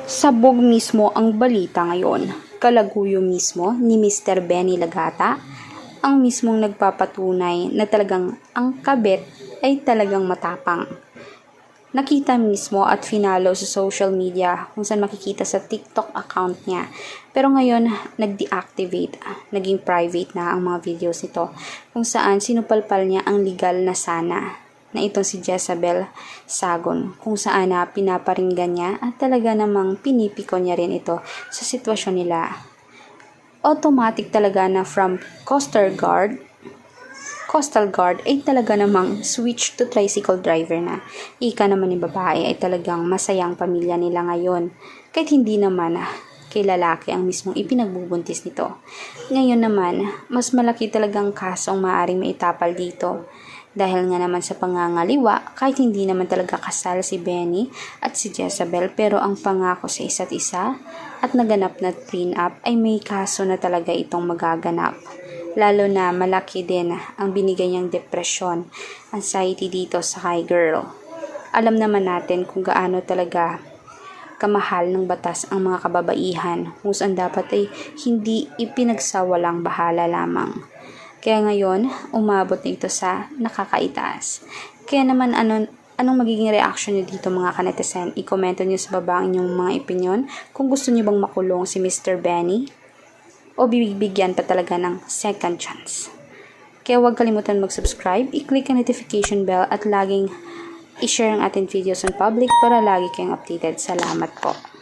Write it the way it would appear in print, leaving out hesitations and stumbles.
Sabog mismo ang balita ngayon. Kalaguyo mismo ni Mr. Benny Lagata ang mismong nagpapatunay na talagang ang kabit ay talagang matapang. Nakita mismo at finalo sa social media kung saan makikita sa TikTok account niya. Pero ngayon, nag-deactivate, naging private na ang mga videos nito kung saan sinupalpal niya ang legal na sana na itong si Jezabel Sagon, kung saan na pinaparinggan niya at talaga namang pinipiko niya rin ito sa sitwasyon nila. Automatic talaga na from Coastal Guard ay talaga namang switch to tricycle driver na. Ika naman ni babae ay talagang masayang pamilya nila ngayon, kahit hindi naman kay lalaki ang mismong ipinagbubuntis nito. Ngayon naman, mas malaki talagang kasong maaaring maitapal dito. Dahil nga naman sa pangangaliwa, kahit hindi naman talaga kasal si Benny at si Jezabel, pero ang pangako sa isa't isa at naganap na prenup ay may kaso na talaga itong magaganap. Lalo na malaki din ang binigay niyang depresyon, anxiety dito sa high girl. Alam naman natin kung gaano talaga kamahal ng batas ang mga kababaihan, kung saan dapat ay hindi ipinagsawalang bahala lamang. Kaya ngayon, umabot na ito sa nakakaitaas. Kaya naman anong magiging reaction niyo dito mga kanetizen? I-komento niyo sa baba ang inyong mga opinion kung gusto niyo bang makulong si Mr. Benny o bibigyan pa talaga ng second chance. Kaya huwag kalimutan mag-subscribe, i-click ang notification bell at laging i-share ang ating videos on public para lagi kayong updated. Salamat po.